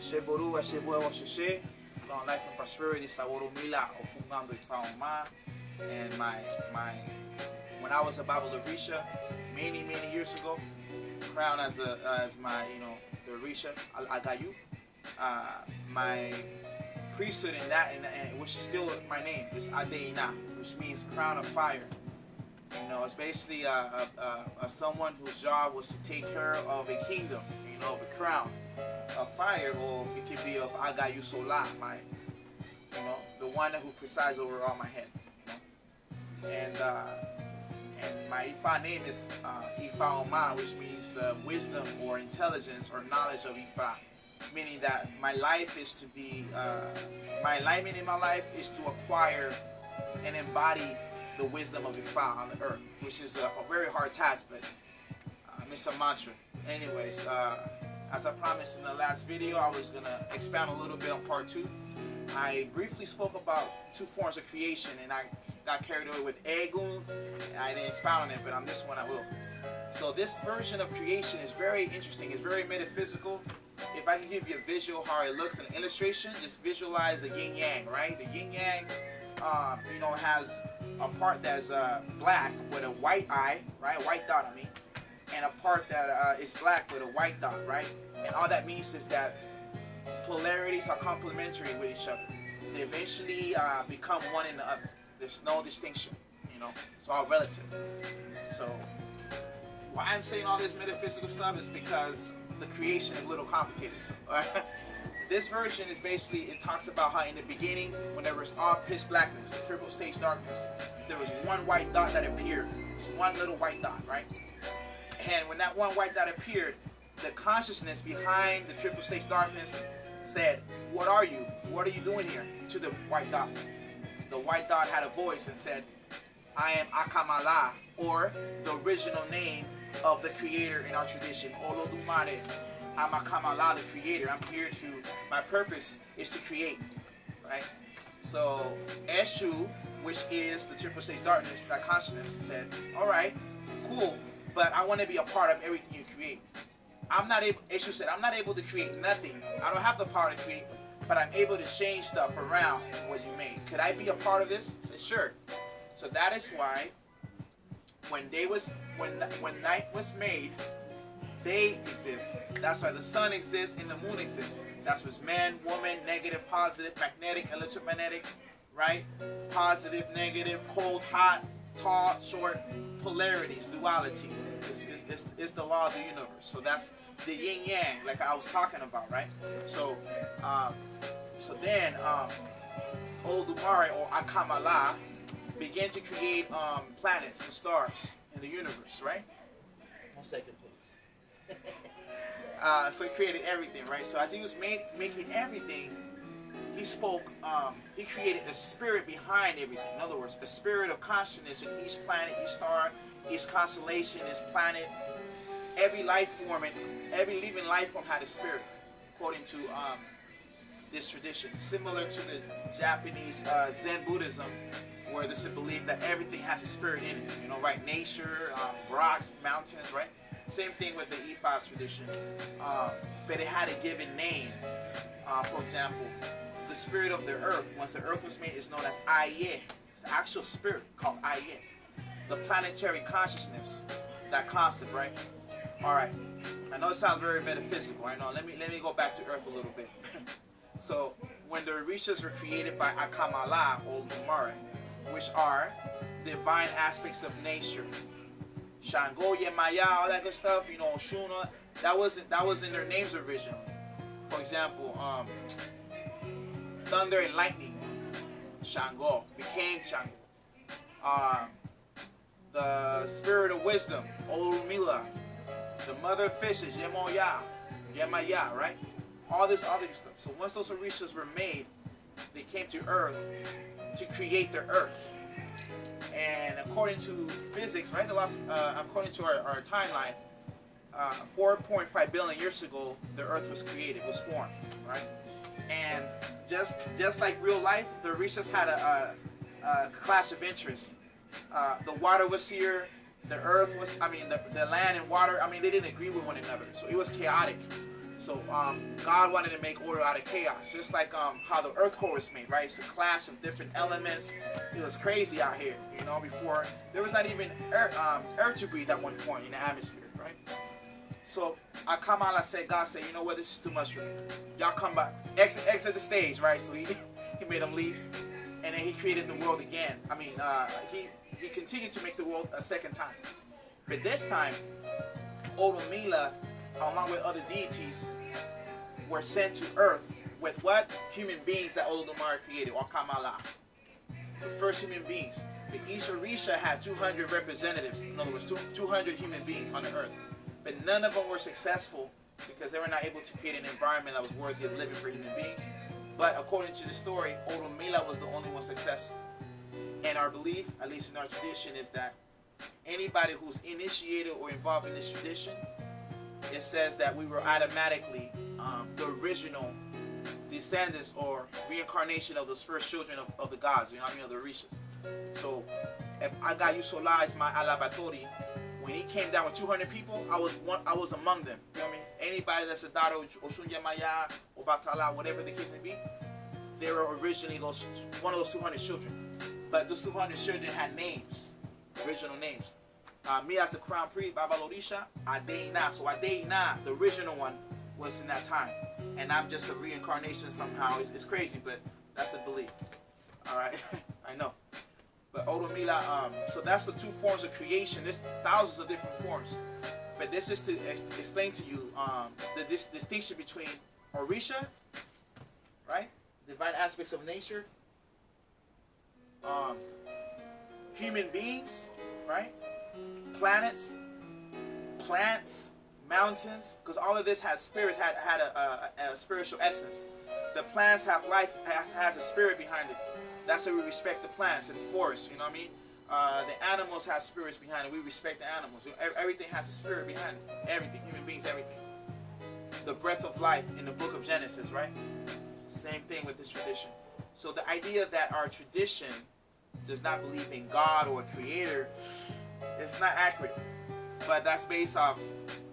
Sheboru, Sheboa, Sheshe, long life and prosperity, Saworo Mila, Ofungando Ifaoma. And my when I was a Bible Orisha many years ago, crowned as my the Orisha Agayu, my priesthood in that and which is still my name is Adeina, which means crown of fire. It's basically someone whose job was to take care of a kingdom, of a crown of fire, or it could be of Agayu Sola, my, the one who presides over all my head. And my Ifa name is Ifa Oma, which means the wisdom or intelligence or knowledge of Ifa, meaning that my life is to be, my alignment in my life is to acquire and embody the wisdom of Ifa on the earth, which is a very hard task, but it's a mantra. Anyways, as I promised in the last video, I was going to expound a little bit on part 2. I briefly spoke about 2 forms of creation, and I got carried away with Egun. I didn't expound on it, but on this one I will. So this version of creation is very interesting. It's very metaphysical. If I can give you a visual how it looks in an illustration, just visualize the yin-yang, right? The yin-yang, has a part that's black with a white eye, right? A white dot, I mean. And a part that is black with a white dot, right? And all that means is that polarities are complementary with each other. They eventually become one in the other. There's no distinction, it's all relative. So why I'm saying all this metaphysical stuff is because the creation is a little complicated. This version is basically, it talks about how in the beginning, when there was all pitch blackness, triple stage darkness, there was one white dot that appeared. It's one little white dot, right? And when that one white dot appeared, the consciousness behind the triple stage darkness said, "What are you? What are you doing here?" to the white dot. The white dot had a voice and said, "I am Akamala," or the original name of the creator in our tradition, Olodumare. I'm Akamala, the creator. I'm here to, my purpose is to create, right? So Eshu, which is the triple stage darkness, that consciousness, said, "All right, cool, but I want to be a part of everything you create." Eshu said, "I'm not able to create nothing. I don't have the power to create, but I'm able to change stuff around what you made. Could I be a part of this?" I said, "Sure." So that is why when night was made, they exist. That's why the sun exists and the moon exists. That's what's man, woman, negative, positive, magnetic, electromagnetic, right? Positive, negative, cold, hot, tall, short, polarities, duality. It's the law of the universe. So that's the yin yang, like I was talking about, right? So then Olodumare or Akamala began to create planets and stars in the universe, right? 1 second, please. So he created everything, right? So as he was making everything, he spoke, he created a spirit behind everything. In other words, a spirit of consciousness in each planet, each star, each constellation, each planet. Every life form and every living life form had a spirit, according to this tradition. Similar to the Japanese Zen Buddhism, where there's a belief that everything has a spirit in it. Right? Nature, rocks, mountains, right? Same thing with the Ifa tradition, but it had a given name. For example, the spirit of the earth, once the earth was made, is known as Aye. It's an actual spirit called Aye. The planetary consciousness, that concept, right? All right. I know it sounds very metaphysical. I know. Let me go back to earth a little bit. So when the Orishas were created by Akamala or Olodumare, which are divine aspects of nature, Shango, Yemaya, all that good stuff, Oshuna, that wasn't their names originally. For example, thunder and lightning, Shango, became Shango. The spirit of wisdom, Olumila. The mother of fishes, Yemaya, right? All this other stuff. So once those Orishas were made, they came to earth to create the earth. And according to physics, right, according to our timeline, 4.5 billion years ago, the earth was created, was formed, right? And just like real life, the Orishas had a clash of interests. The water was here, the earth was, the land and water, they didn't agree with one another. So it was chaotic. So God wanted to make order out of chaos, just like how the earth core was made, right? It's a clash of different elements. It was crazy out here, you know. Before there was not even air to breathe at one point in the atmosphere, right? So Akamala said, God said, you know what, this is too much for me. Y'all come back, exit the stage, right? So he made them leave, and then he created the world again. I mean, he continued to make the world a second time, but this time, Oromila, along with other deities, were sent to earth with what? Human beings that Olodumare created, or Kamala. The first human beings. The Isha Risha had 200 representatives, in other words, 200 human beings on the earth. But none of them were successful because they were not able to create an environment that was worthy of living for human beings. But according to the story, Oromila was the only one successful. And our belief, at least in our tradition, is that anybody who's initiated or involved in this tradition, it says that we were automatically the original descendants or reincarnation of those first children of the gods, you know what I mean, of the Orishas. So if Agayusola is my alabatori, when he came down with 200 people, I was among them. You know what I mean? Anybody that's a daughter of Oshunyamaya or Batala, whatever the case may be, they were originally one of those 200 children. But those 200 children had names, original names. Me as the crown priest, Baba Lorisha, Adeina. So Adeina, the original one, was in that time. And I'm just a reincarnation somehow. It's crazy, but that's the belief. Alright? I know. But Oromila, so that's the two forms of creation. There's thousands of different forms. But this is to explain to you the distinction between Orisha, right? Divine aspects of nature. Human beings, right? Planets, plants, mountains, because all of this has spirits, had a spiritual essence. The plants have life, has a spirit behind it. That's why we respect the plants and the forests, you know what I mean? The animals have spirits behind it. We respect the animals. Everything has a spirit behind it. Everything, human beings, everything. The breath of life in the book of Genesis, right? Same thing with this tradition. So the idea that our tradition does not believe in God or a creator, it's not accurate. But that's based off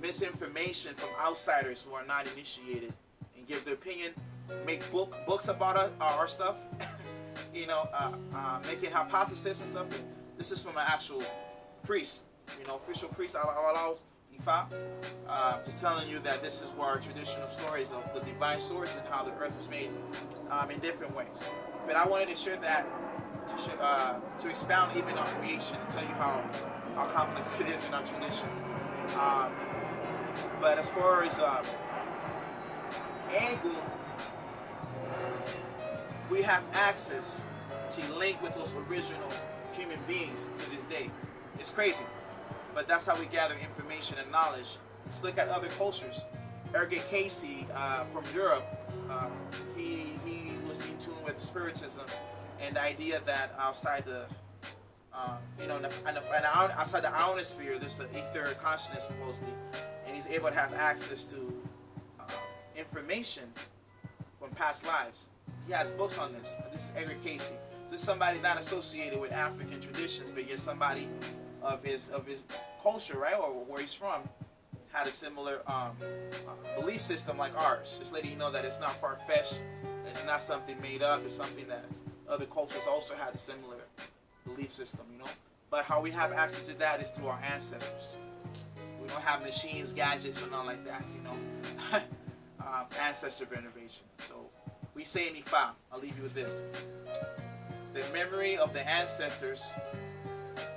misinformation from outsiders who are not initiated and give their opinion, make books about our stuff, you know, making hypotheses and stuff. This is from an actual priest, you know, official priest, just telling you that this is where our traditional stories of the divine source and how the earth was made in different ways. But I wanted to share that to expound even on creation and tell you how complex it is in our tradition. But as far as Egu, we have access to link with those original human beings to this day. It's crazy, but that's how we gather information and knowledge. Let's look at other cultures. Erge Casey from Europe, he was in tune with spiritism and the idea that outside the you know, outside the ionosphere, there's an ether consciousness supposedly, and he's able to have access to information from past lives. He has books on this. This is Edgar Casey. This is somebody not associated with African traditions, but yet somebody of his culture, right, or where he's from, had a similar belief system like ours. Just letting you know that it's not far-fetched. It's not something made up. It's something that other cultures also had a similar belief system, you know. But how we have access to that is through our ancestors. We don't have machines, gadgets, or nothing like that, you know. Ancestor veneration. So we say in Ifa, I'll leave you with this. The memory of the ancestors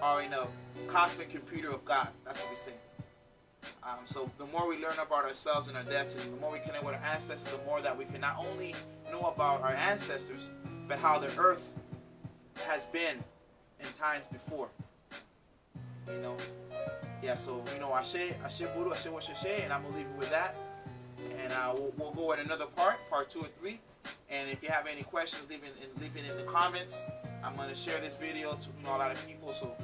are in a cosmic computer of God. That's what we say. So the more we learn about ourselves and our destiny, the more we connect with our ancestors, the more that we can not only know about our ancestors, but how the earth has been in times before. You know? Yeah, so, you know, Ashe Buru, Ashe Washe, and I'm going to leave you with that. And we'll go at another part 2 or 3. And if you have any questions, leave it in the comments. I'm going to share this video to, you know, a lot of people. So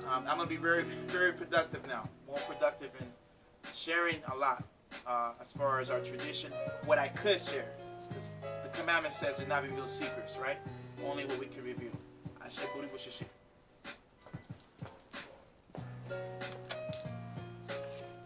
I'm going to be very, very productive now. More productive in sharing a lot as far as our tradition. What I could share. Because the commandment says do not reveal secrets, right? Only what we can reveal. Ashe Buru, Ashe.